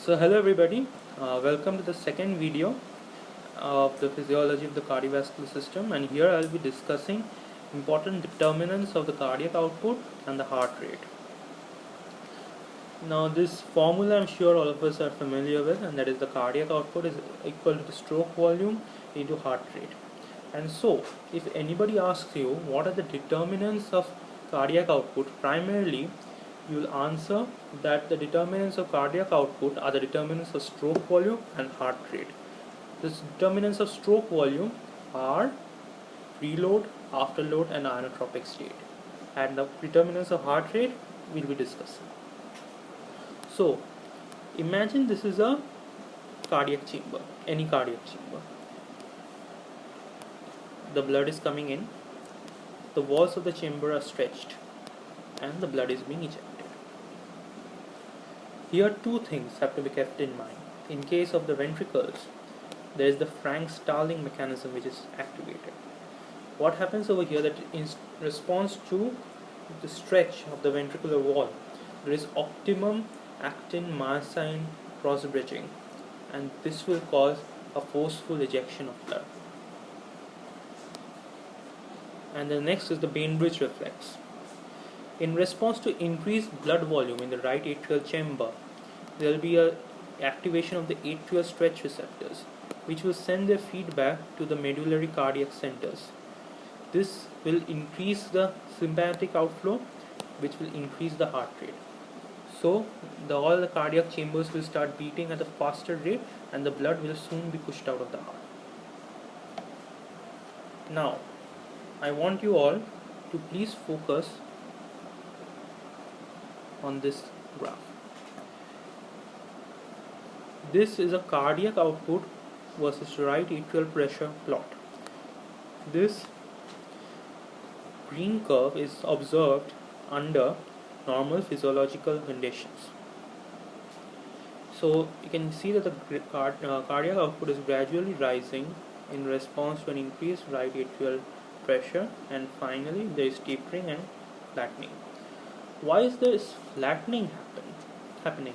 So hello everybody, welcome to the second video of the physiology of the cardiovascular system, and here I'll be discussing important determinants of the cardiac output and the heart rate. Now this formula I'm sure all of us are familiar with, and that is the cardiac output is equal to the stroke volume into heart rate. And so if anybody asks you what are the determinants of cardiac output, primarily you will answer that the determinants of cardiac output are the determinants of stroke volume and heart rate. The determinants of stroke volume are preload, afterload and inotropic state, and the determinants of heart rate we'll be discussing. So imagine this is a cardiac chamber, any cardiac chamber. The blood is coming in, the walls of the chamber are stretched and the blood is being ejected. Here two things have to be kept in mind. In case of the ventricles, there is the Frank-Starling mechanism which is activated. What happens over here, that in response to the stretch of the ventricular wall, there is optimum actin-myosin cross-bridging, and this will cause a forceful ejection of blood. And the next is the Bainbridge reflex. In response to increased blood volume in the right atrial chamber, there will be a activation of the atrial stretch receptors, which will send their feedback to the medullary cardiac centers. This will increase the sympathetic outflow, which will increase the heart rate. So all the cardiac chambers will start beating at a faster rate and the blood will soon be pushed out of the heart. Now, I want you all to please focus on this graph. This is a cardiac output versus right atrial pressure plot. This green curve is observed under normal physiological conditions. So you can see that the cardiac output is gradually rising in response to an increased right atrial pressure, and finally there is tapering and flattening. Why is this flattening happening?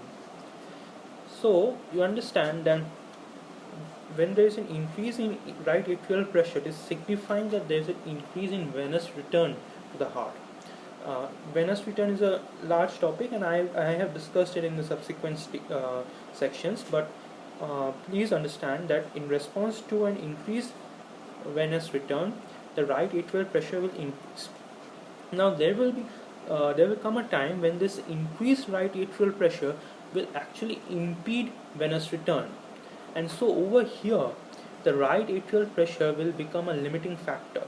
So you understand that when there is an increase in right atrial pressure, it is signifying that there is an increase in venous return to the heart. Venous return is a large topic, and I have discussed it in the subsequent sections, but please understand that in response to an increased venous return, the right atrial pressure will increase. Now there will come a time when this increased right atrial pressure will actually impede venous return, and so over here the right atrial pressure will become a limiting factor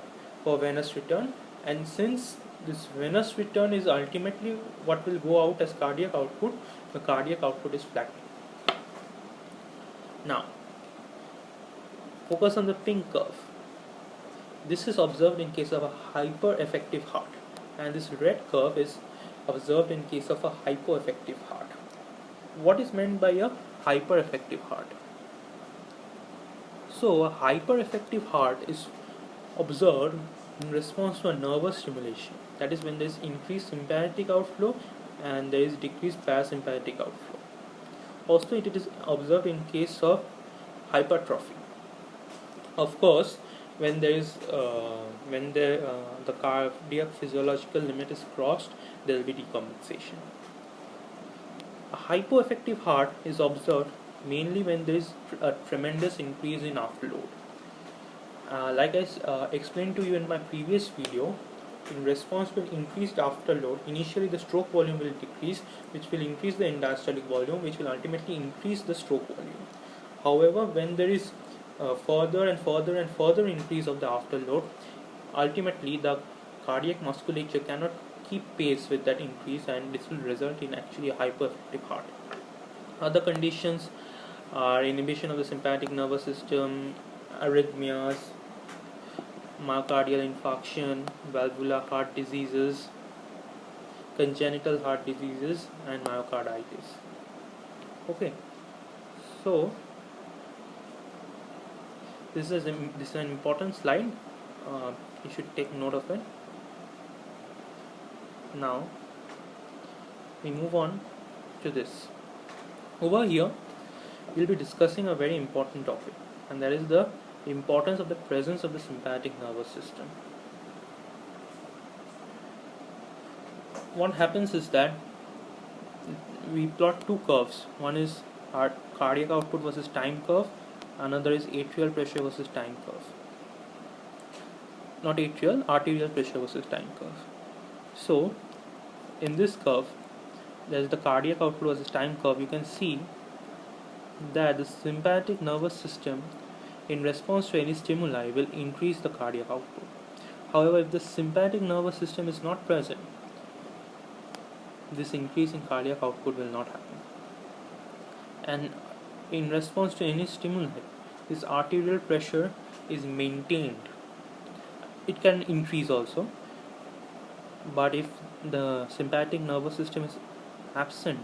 for venous return, and since this venous return is ultimately what will go out as cardiac output, the cardiac output is flattening. Now focus on the pink curve. This is observed in case of a hyper-effective heart, and this red curve is observed in case of a hypoeffective heart. What is meant by a hyper-effective heart? So a hyper-effective heart is observed in response to a nervous stimulation. That is when there is increased sympathetic outflow and there is decreased parasympathetic outflow. Also it is observed in case of hypertrophy. Of course, when there is the cardiac physiological limit is crossed, there will be decompensation. A hypoeffective heart is observed mainly when there is a tremendous increase in afterload. Like I explained to you in my previous video, in response to increased afterload, initially the stroke volume will decrease, which will increase the end diastolic volume, which will ultimately increase the stroke volume. However, when there is further and further increase of the afterload, ultimately the cardiac musculature cannot keep pace with that increase, and this will result in actually a hypereffective heart. Other conditions are inhibition of the sympathetic nervous system, arrhythmias, myocardial infarction, valvular heart diseases, congenital heart diseases, and myocarditis. Okay, so this is an important slide. You should take note of it. Now we move on to this. Over here we'll be discussing a very important topic, and that is the importance of the presence of the sympathetic nervous system. What happens is that we plot two curves. One is our cardiac output versus time curve, another is atrial pressure versus time curve. Not atrial, arterial pressure versus time curve. So, in this curve, there is the cardiac output versus time curve. You can see that the sympathetic nervous system, in response to any stimuli, will increase the cardiac output. However, if the sympathetic nervous system is not present, this increase in cardiac output will not happen. And in response to any stimuli, this arterial pressure is maintained. It can increase also, but if the sympathetic nervous system is absent,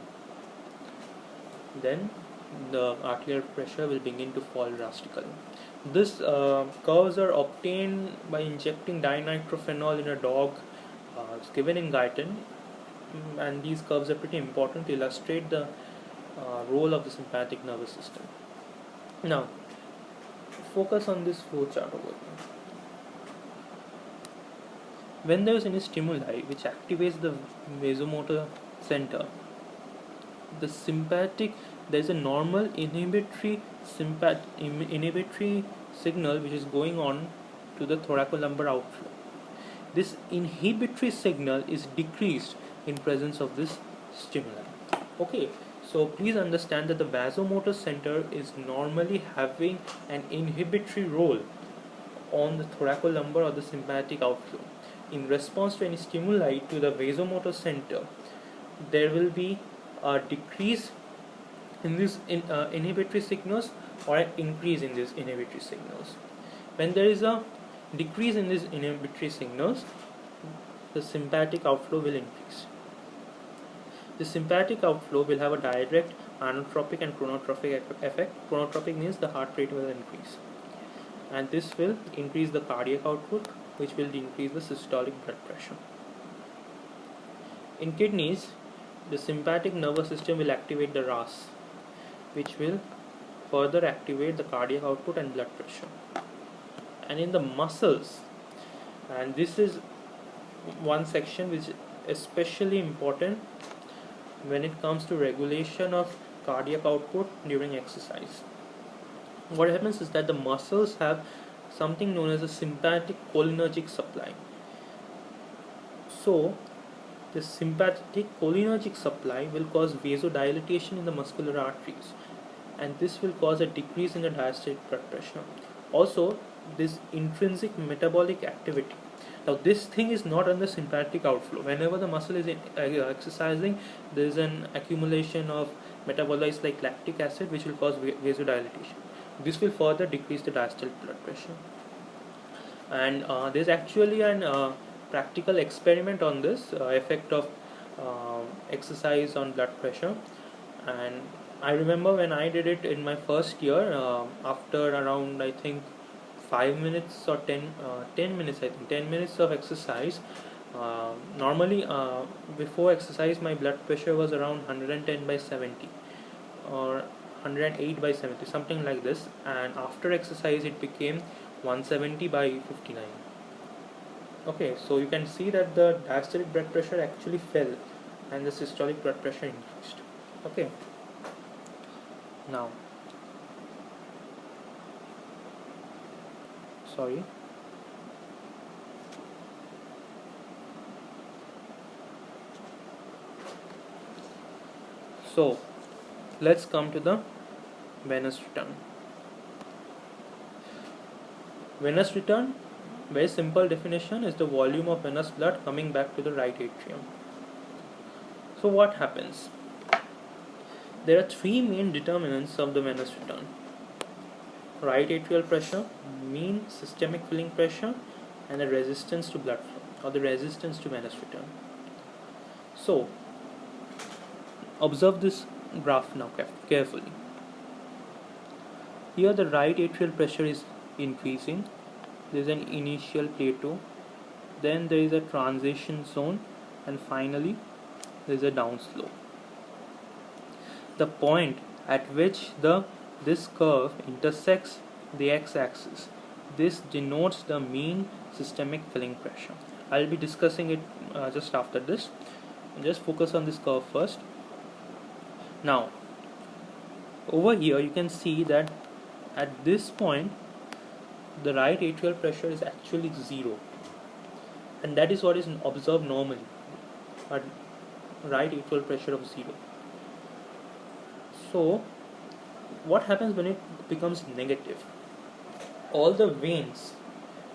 then the arterial pressure will begin to fall drastically. These curves are obtained by injecting dinitrophenol in a dog. It's given in Guyton, and these curves are pretty important to illustrate the role of the sympathetic nervous system. Now, focus on this flow chart over here. When there is any stimuli which activates the vasomotor center, there is a normal inhibitory signal which is going on to the thoracolumbar outflow. This inhibitory signal is decreased in presence of this stimuli. Okay, so please understand that the vasomotor center is normally having an inhibitory role on the thoracolumbar or the sympathetic outflow. In response to any stimuli to the vasomotor center, there will be a decrease in these inhibitory signals or an increase in these inhibitory signals. When there is a decrease in these inhibitory signals, the sympathetic outflow will increase. The sympathetic outflow will have a direct inotropic and chronotropic effect. Chronotropic means the heart rate will increase, and this will increase the cardiac output, which will increase the systolic blood pressure. In kidneys, the sympathetic nervous system will activate the RAS, which will further activate the cardiac output and blood pressure. And in the muscles, and this is one section which is especially important when it comes to regulation of cardiac output during exercise. What happens is that the muscles have something known as a sympathetic cholinergic supply. So, the sympathetic cholinergic supply will cause vasodilatation in the muscular arteries, and this will cause a decrease in the diastolic blood pressure. Also, this intrinsic metabolic activity. Now, this thing is not under sympathetic outflow. Whenever the muscle is exercising, there is an accumulation of metabolites like lactic acid, which will cause vasodilatation. This will further decrease the diastolic blood pressure. And there's actually an practical experiment on this effect of exercise on blood pressure. And I remember when I did it in my first year, after around, I think, 5 minutes or 10 minutes, I think 10 minutes of exercise. Normally, before exercise, my blood pressure was around 110/70 or 108/70, something like this, and after exercise it became 170/59. Okay, so you can see that the diastolic blood pressure actually fell and the systolic blood pressure increased. Okay, now sorry so let's come to the venous return. Venous return, very simple definition, is the volume of venous blood coming back to the right atrium. So what happens? There are three main determinants of the venous return: right atrial pressure, mean systemic filling pressure, and the resistance to blood flow, or the resistance to venous return. So observe this graph now carefully. Here the right atrial pressure is increasing. There is an initial plateau, then there is a transition zone, and finally there is a downslope. The point at which this curve intersects the x-axis. This denotes the mean systemic filling pressure. I'll be discussing it just after this. Just focus on this curve first. Now, over here you can see that at this point the right atrial pressure is actually 0, and that is what is observed normally, a right atrial pressure of 0. So what happens when it becomes negative? All the veins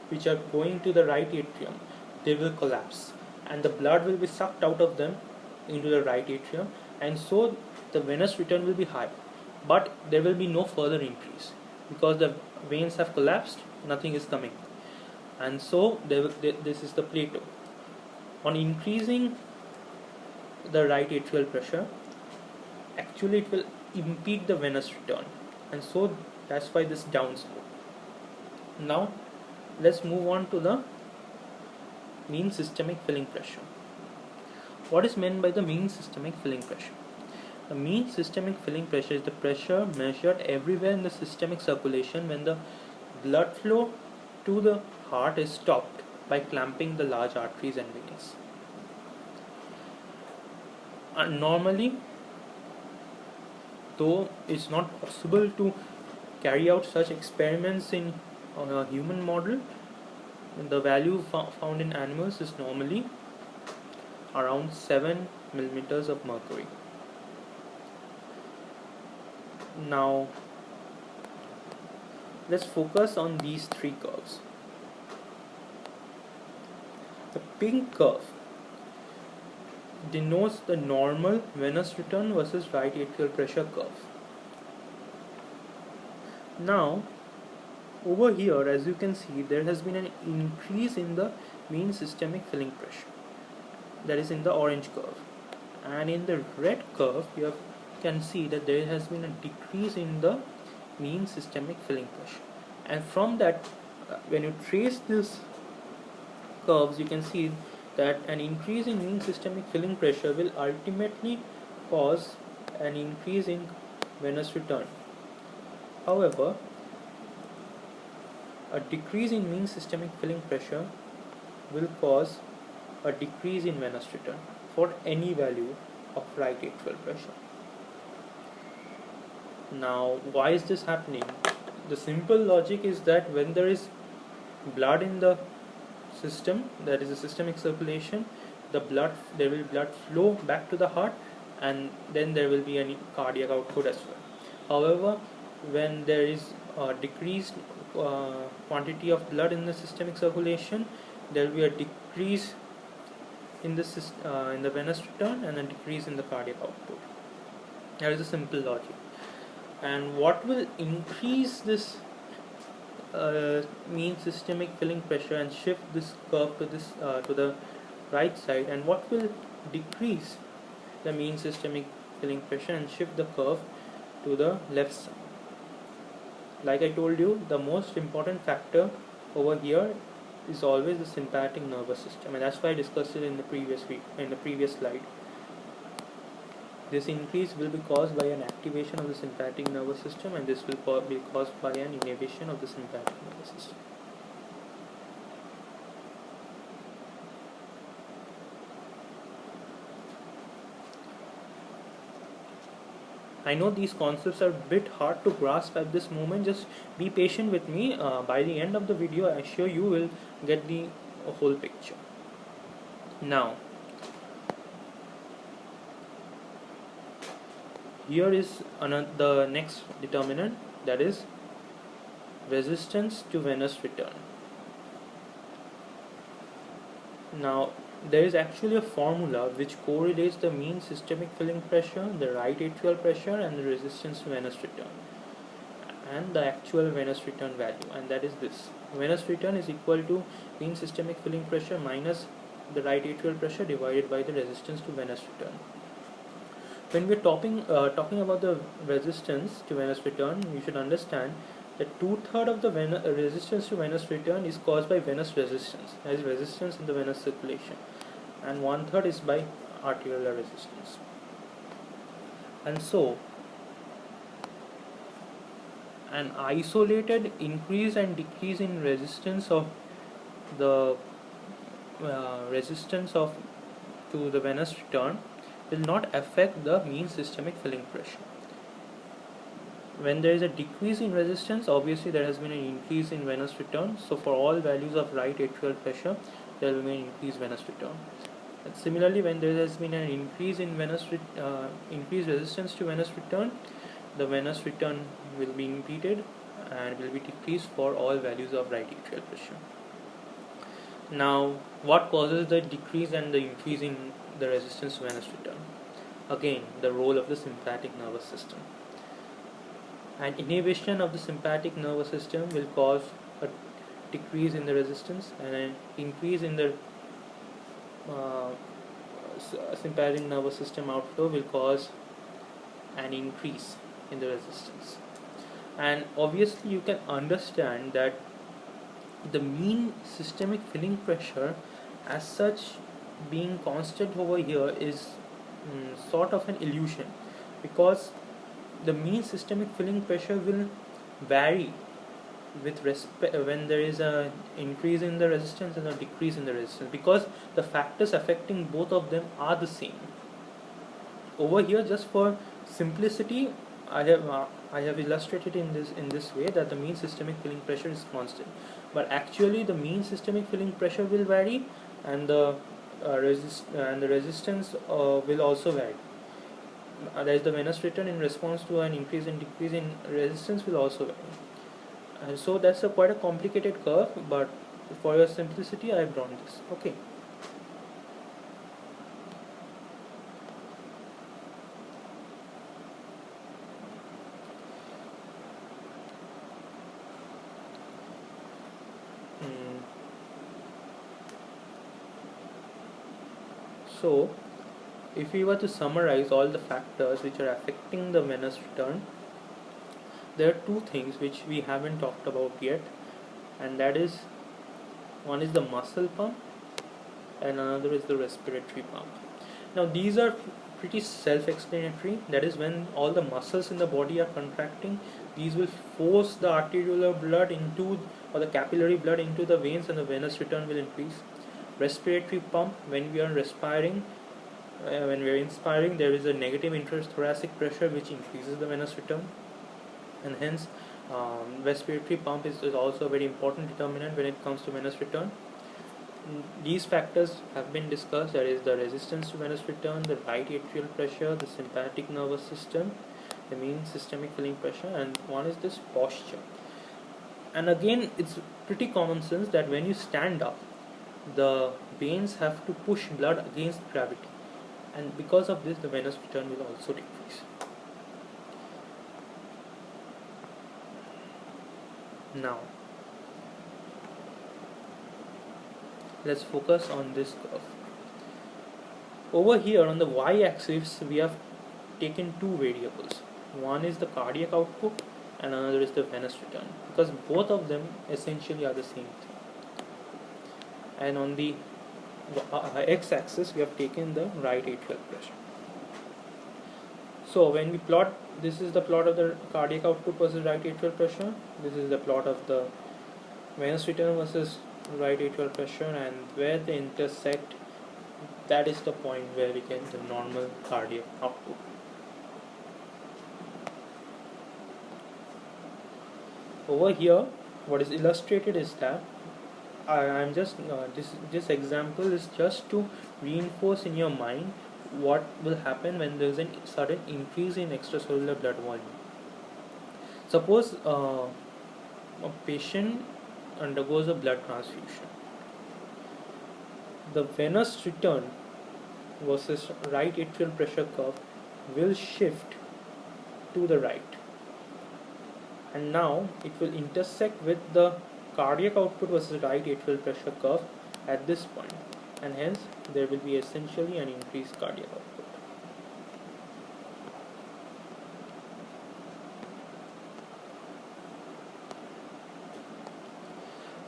which are going to the right atrium, they will collapse, and the blood will be sucked out of them into the right atrium, and so the venous return will be high, but there will be no further increase because the veins have collapsed, nothing is coming, and so this is the plateau. On increasing the right atrial pressure, actually it will impede the venous return, and so that's why this downslope. Now let's move on to the mean systemic filling pressure. What is meant by the mean systemic filling pressure? The mean systemic filling pressure is the pressure measured everywhere in the systemic circulation when the blood flow to the heart is stopped by clamping the large arteries and veins. And normally, though it's not possible to carry out such experiments in a human model, the value found in animals is normally around 7 millimeters of mercury. Now let's focus on these three curves. The pink curve denotes the normal venous return versus right atrial pressure curve. Now over here, as you can see, there has been an increase in the mean systemic filling pressure, that is in the orange curve, and in the red curve you can see that there has been a decrease in the mean systemic filling pressure. And from that, when you trace these curves, you can see that an increase in mean systemic filling pressure will ultimately cause an increase in venous return. However, a decrease in mean systemic filling pressure will cause a decrease in venous return for any value of right atrial pressure. Now, why is this happening? The simple logic is that when there is blood in the system, that is the systemic circulation, there will blood flow back to the heart, and then there will be any cardiac output as well. However, when there is a decreased quantity of blood in the systemic circulation, there will be a decrease in the venous return and a decrease in the cardiac output. That is a simple logic. And what will increase this mean systemic filling pressure and shift this curve to the right side, and what will decrease the mean systemic filling pressure and shift the curve to the left side? Like I told you, the most important factor over here is always the sympathetic nervous system, and that's why I discussed it in the previous slide. This increase will be caused by an activation of the sympathetic nervous system, and this will be caused by an inhibition of the sympathetic nervous system. I know these concepts are a bit hard to grasp at this moment. Just be patient with me. By the end of the video, I assure you will get the whole picture. Now, here is the next determinant, that is resistance to venous return. Now, there is actually a formula which correlates the mean systemic filling pressure, the right atrial pressure, and the resistance to venous return, and the actual venous return value, and that is this. Venous return is equal to mean systemic filling pressure minus the right atrial pressure divided by the resistance to venous return. When we are talking about the resistance to venous return, you should understand that 2/3 of the resistance to venous return is caused by venous resistance, that is resistance in the venous circulation, and 1/3 is by arterial resistance. And so, an isolated increase and decrease in resistance of the resistance of to the venous return will not affect the mean systemic filling pressure. When there is a decrease in resistance, obviously there has been an increase in venous return. So for all values of right atrial pressure, there will be an increased venous return. And similarly, when there has been an increase in increased resistance to venous return, the venous return will be impeded and will be decreased for all values of right atrial pressure. Now, what causes the decrease and the increase in the resistance to venous return? Again, the role of the sympathetic nervous system. An inhibition of the sympathetic nervous system will cause a decrease in the resistance, and an increase in the sympathetic nervous system outflow will cause an increase in the resistance. And obviously you can understand that the mean systemic filling pressure as such being constant over here is sort of an illusion, because the mean systemic filling pressure will vary with when there is a increase in the resistance and a decrease in the resistance, because the factors affecting both of them are the same. Over here, just for simplicity, I have illustrated in this way that the mean systemic filling pressure is constant, but actually the mean systemic filling pressure will vary, and the resistance will also vary. There is the venous return in response to an increase and decrease in resistance will also vary. And so that's quite a complicated curve, but for your simplicity I have drawn this. Okay. So if we were to summarize all the factors which are affecting the venous return, there are two things which we haven't talked about yet, and that is, one is the muscle pump and another is the respiratory pump. Now these are pretty self-explanatory. That is, when all the muscles in the body are contracting, these will force the arteriolar blood into, or the capillary blood into the veins, and the venous return will increase. Respiratory pump, when we are respiring, when we are inspiring, there is a negative interthoracic pressure which increases the venous return, and hence respiratory pump is also a very important determinant when it comes to venous return. These factors have been discussed, that is the resistance to venous return, the right atrial pressure, the sympathetic nervous system, the mean systemic filling pressure, and one is this posture. And again, it's pretty common sense that when you stand up, the veins have to push blood against gravity, and because of this the venous return will also decrease. Now let's focus on this curve. Over here on the y-axis we have taken two variables. One is the cardiac output and another is the venous return, because both of them essentially are the same thing. And on the x-axis we have taken the right atrial pressure. So when we plot, this is the plot of the cardiac output versus right atrial pressure, this is the plot of the venous return versus right atrial pressure, and where they intersect, that is the point where we get the normal cardiac output. Over here what is illustrated is that I'm just this example is just to reinforce in your mind what will happen when there is a sudden increase in extracellular blood volume. Suppose a patient undergoes a blood transfusion. The venous return versus right atrial pressure curve will shift to the right, and now it will intersect with the cardiac output versus right atrial pressure curve at this point, and hence there will be essentially an increased cardiac output.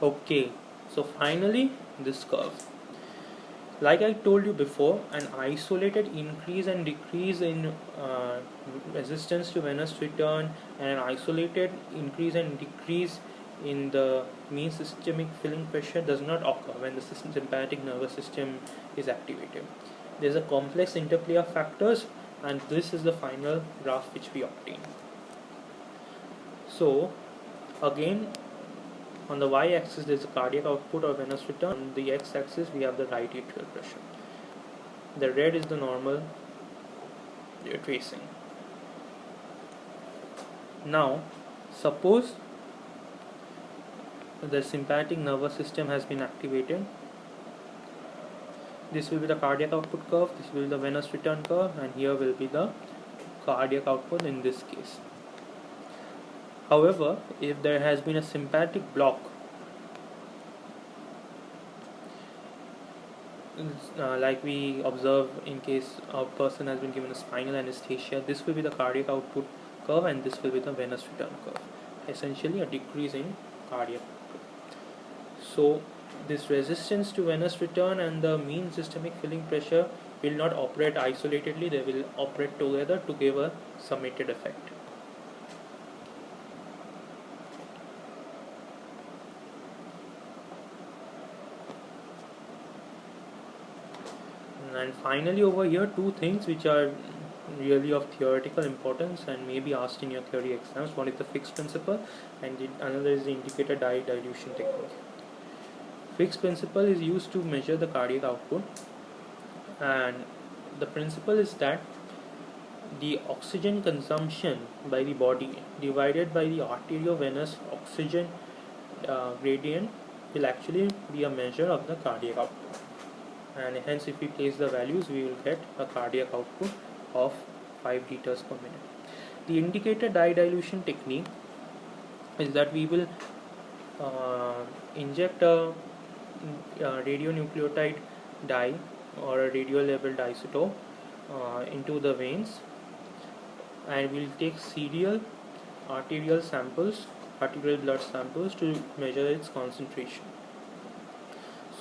Okay, so finally this curve. Like I told you before, an isolated increase and decrease in resistance to venous return and an isolated increase and decrease in the mean systemic filling pressure does not occur when the sympathetic nervous system is activated. There's a complex interplay of factors, and this is the final graph which we obtain. So again, on the y-axis there is a cardiac output or venous return. On the x-axis we have the right atrial pressure. The red is the normal tracing. Now suppose the sympathetic nervous system has been activated. This will be the cardiac output curve, this will be the venous return curve, and here will be the cardiac output in this case. However, if there has been a sympathetic block, like we observe in case a person has been given a spinal anesthesia, this will be the cardiac output curve and this will be the venous return curve. Essentially a decrease in cardiac output. So this resistance to venous return and the mean systemic filling pressure will not operate isolatedly, they will operate together to give a summated effect. And finally over here, two things which are really of theoretical importance and may be asked in your theory exams. One is the Fick's principle and another is the indicator dye dilution technique. Fick's principle is used to measure the cardiac output, and the principle is that the oxygen consumption by the body divided by the arteriovenous oxygen gradient will actually be a measure of the cardiac output, and hence if we place the values we will get a cardiac output of 5 liters per minute. The indicator dye dilution technique is that we will inject a radionucleotide dye or a radio-labeled isotope into the veins, and we'll take serial arterial blood samples to measure its concentration.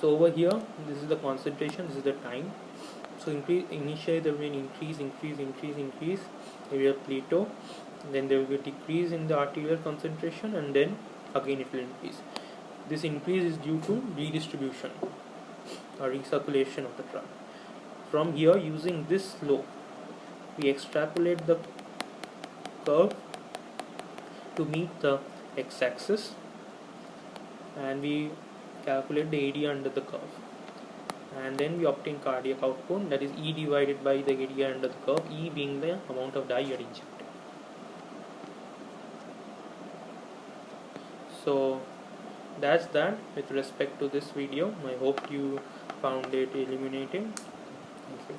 So over here, this is the concentration, this is the time. So initially there will be an increase, there will be a plateau, then there will be a decrease in the arterial concentration, and then again it will increase. This increase is due to redistribution or recirculation of the drug. From here, using this slope, we extrapolate the curve to meet the x-axis, and we calculate the area under the curve, and then we obtain cardiac output, that is E divided by the area under the curve, E being the amount of dye you are injecting. So that's that with respect to this video. I hope you found it illuminating. Thank you.